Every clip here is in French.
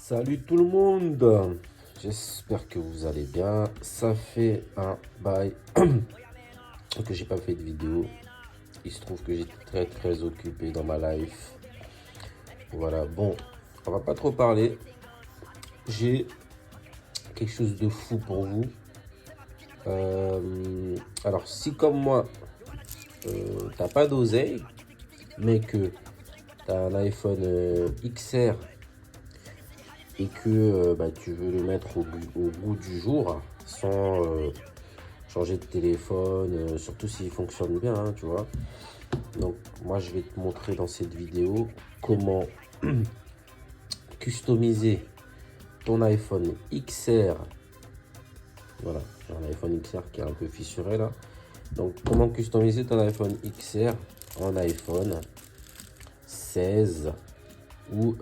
Salut tout le monde, j'espère que vous allez bien. Ça fait un bail que j'ai pas fait de vidéo. Il se trouve que j'étais très occupé dans ma life. Voilà, bon, on va pas trop parler. J'ai quelque chose de fou pour vous. Alors si comme moi t'as pas d'oseille mais que t'as un iPhone XR et que tu veux le mettre au goût du jour sans changer de téléphone, surtout s'il fonctionne bien, hein, tu vois. Donc moi je vais te montrer dans cette vidéo comment customiser ton iPhone XR. Voilà, j'ai un iPhone XR qui est un peu fissuré là. Donc comment customiser ton iPhone XR en iPhone 16 ou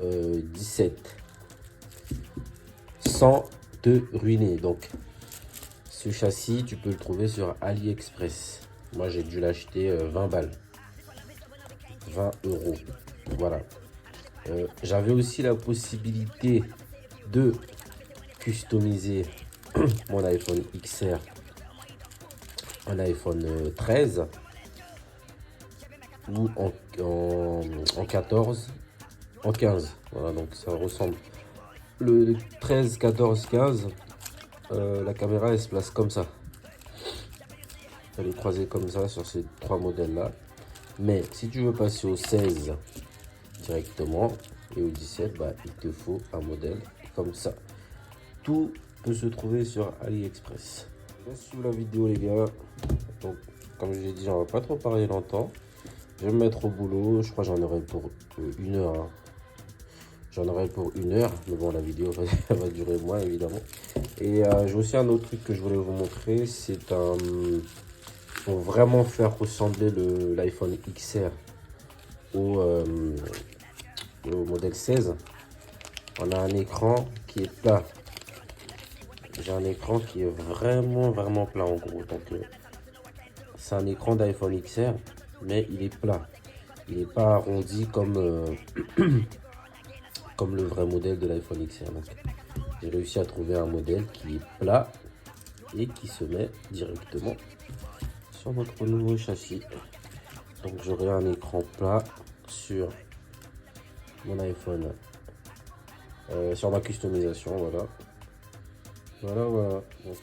17 sans te ruiner. Donc ce châssis tu peux le trouver sur AliExpress. Moi j'ai dû l'acheter 20 balles, 20 euros. Voilà. J'avais aussi la possibilité de customiser mon iPhone XR en iPhone 13 ou en 14, en 15. Voilà, donc ça ressemble. Le 13, 14, 15, la caméra elle se place comme ça. Elle est croisée comme ça sur ces trois modèles là. Mais si tu veux passer au 16 directement et au 17, il te faut un modèle comme ça. Tout peut se trouver sur AliExpress. Suivez la vidéo les gars. Donc comme je l'ai dit, on va pas trop parler longtemps. Je vais me mettre au boulot. Je crois que j'en aurai pour une heure. Hein. J'en aurai pour une heure. Mais bon, la vidéo va durer moins évidemment. Et j'ai aussi un autre truc que je voulais vous montrer. C'est un... pour vraiment faire ressembler l'iPhone XR au modèle 16. On a un écran qui est plat. J'ai un écran qui est vraiment plat en gros. Donc c'est un écran d'iPhone XR, mais il est plat. Il n'est pas arrondi comme comme le vrai modèle de l'iPhone XR. Donc j'ai réussi à trouver un modèle qui est plat et qui se met directement sur notre nouveau châssis. Donc j'aurai un écran plat sur mon iPhone, sur ma customisation. Voilà. Donc,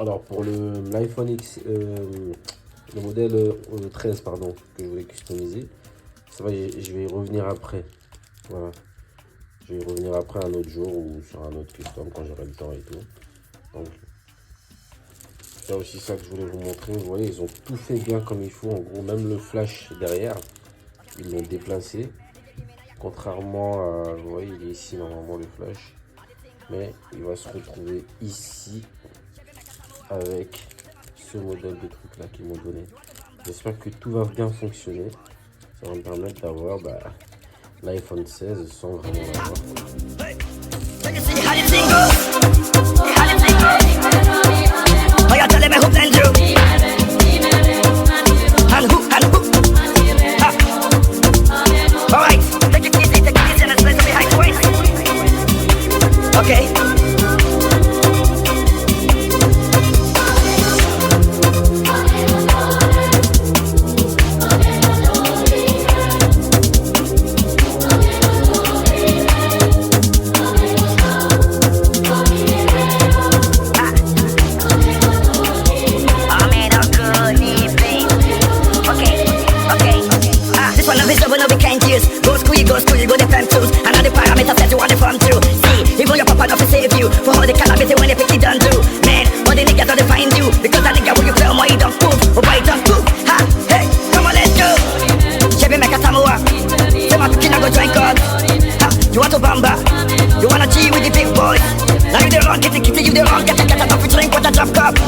alors pour l'iPhone X, le modèle 13 pardon, que je voulais customiser, ça va, je vais y revenir après. Voilà, je vais y revenir après un autre jour ou sur un autre custom quand j'aurai le temps et tout. Donc c'est aussi ça que je voulais vous montrer. Vous voyez, ils ont tout fait bien comme il faut. En gros, même le flash derrière, ils l'ont déplacé. Contrairement à, vous voyez, il est ici normalement le flash, mais il va se retrouver ici avec ce modèle de truc là qu'ils m'ont donné. J'espère que tout va bien fonctionner. Ça va me permettre d'avoir l'iPhone 16 sans vraiment l'avoir. You wanna G with the big boys? Now you the wrong, get the you the wrong, get a coffee drink with a drop cup.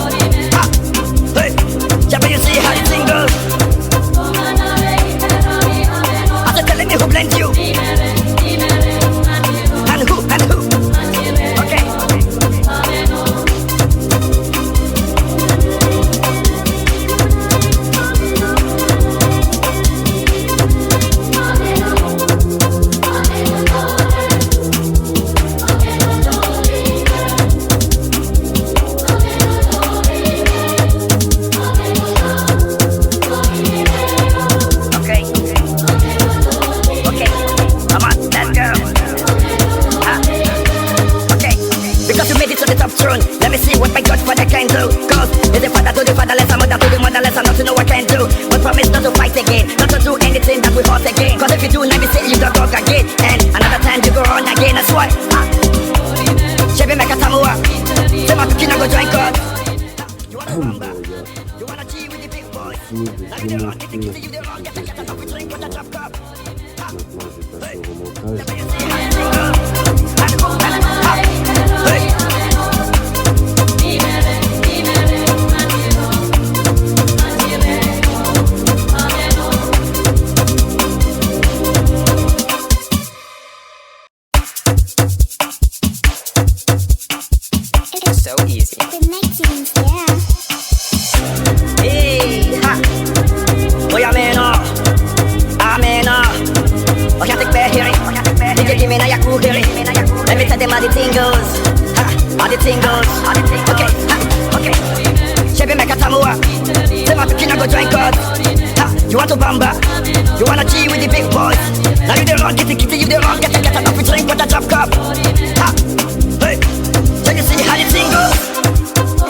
Hey, yeah, you see how the thing goes. After telling me who blamed you, and who, okay. it, and another time you go on again, that's why. Chebe make a tamua. C'est ma cookie, go drink up. You want to bamba? You want to G with the big boys? Now you the rock, get the kitty, you the rock, get the cat up, we drink with the drop cup. Maintenant, je vais passer au remontage. So easy. Hey, ha. Boy, ameno. Oh, can't take back here. DJ, give me na yaku here. Let me tell them how the thing goes. Ha, how the thing goes. Okay, ha, okay. Chebe make a tamua. Say my picking, go drink God. Ha, you want to bamba? You wanna G with the big boys? Now you the wrong, get the kitty, you the wrong, get enough to drink with the drop cup. Ha, hey. Can you see how the thing goes?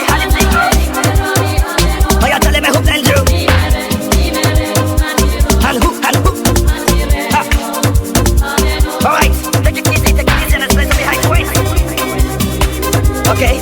How the thing goes? Oh, you tell me who blend you? And who? Ha. Alright, take it easy, and let's play some behind the waist. Okay.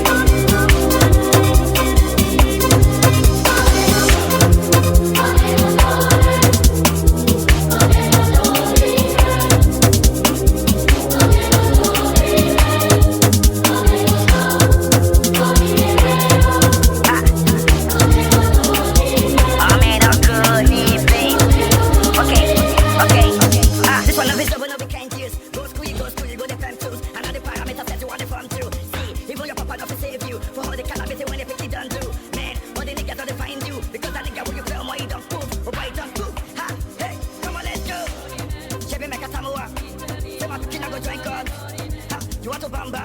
You want to bamba?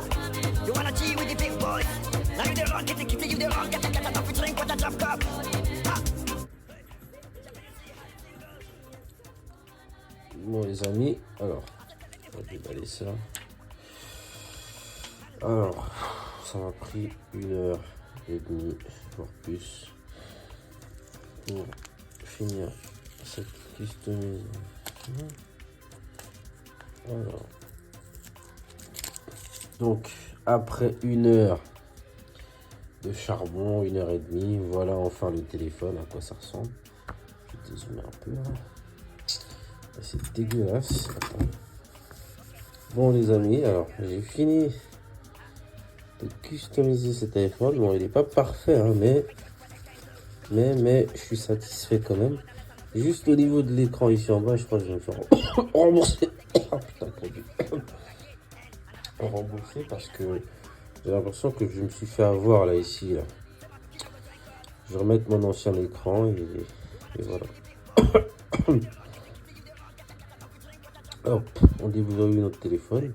You wanna G with the big boys? Now you the wrong, get the kitty, you the wrong, get enough to drink with the drop cup. Bon les amis, alors, on va déballer ça. Alors, ça m'a pris 1h30, voire plus, pour finir cette customisation. Alors, donc après 1 heure de charbon, 1h30, voilà enfin le téléphone, à quoi ça ressemble. Je vais dézoomer un peu là. C'est dégueulasse. Attends. Bon les amis, alors j'ai fini de customiser ce téléphone. Bon, il n'est pas parfait, hein, mais je suis satisfait quand même. Juste au niveau de l'écran ici en bas, je crois que je vais me faire rembourser. Oh putain, rembourser parce que j'ai l'impression que je me suis fait avoir là ici. Là. Je vais remettre mon ancien écran et voilà. Hop, on déverrouille notre téléphone.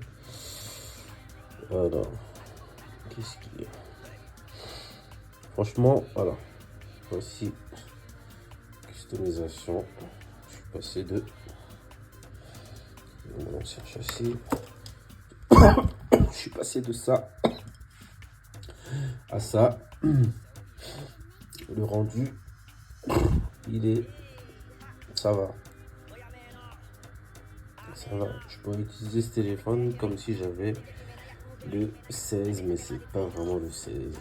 Alors, qu'est-ce qu'il y a? Franchement, voilà. Voici customisation. Je suis passé de mon ancien châssis. Je suis passé de ça à ça. Le rendu, il est, ça va. Ça va, je peux utiliser ce téléphone comme si j'avais le 16, mais c'est pas vraiment le 16.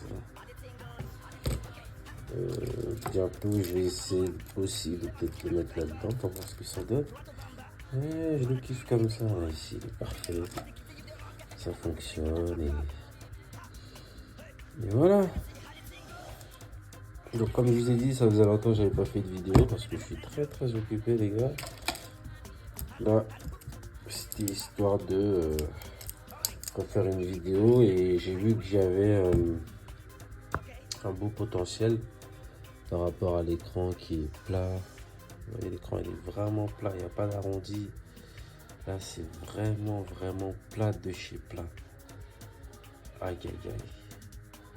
Bientôt, je vais essayer aussi de peut-être le mettre là-dedans pour voir ce que ça donne. Et je le kiffe comme ça, ici, il est parfait. Ça fonctionne et voilà. Donc comme je vous ai dit, ça faisait longtemps que j'avais pas fait de vidéo parce que je suis très occupé les gars. Là, c'était histoire de refaire une vidéo et j'ai vu que j'avais un beau potentiel par rapport à l'écran qui est plat. Vous voyez, l'écran il est vraiment plat, il n'y a pas d'arrondi. Là c'est vraiment plat de chez plat. Aïe aïe aïe.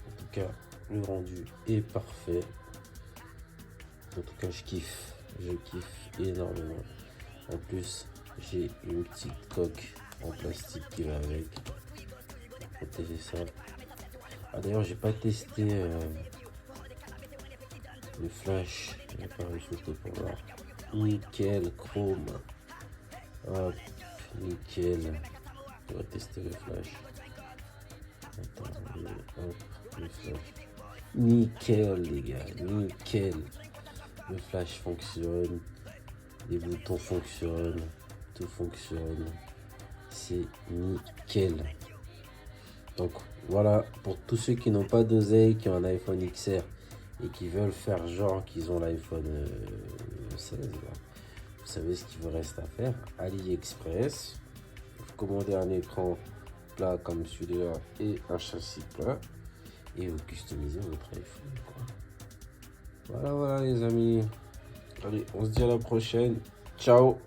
En tout cas, le rendu est parfait. En tout cas, je kiffe énormément. En plus, j'ai une petite coque en plastique qui va avec pour protéger ça. Ah, d'ailleurs, j'ai pas testé le flash, l'appareil photo pour voir. Nickel chrome. Hop, Nickel. On va tester le flash. Attends, hop, le flash. Nickel, les gars, nickel. Le flash fonctionne. Les boutons fonctionnent. Tout fonctionne. C'est nickel. Donc voilà, pour tous ceux qui n'ont pas d'oseille, qui ont un iPhone XR et qui veulent faire genre qu'ils ont l'iPhone 16, là, vous savez ce qu'il vous reste à faire. AliExpress, vous commandez un écran plat comme celui-là et un châssis plat et vous customisez votre iPhone, quoi. Voilà les amis. Allez, on se dit à la prochaine. Ciao.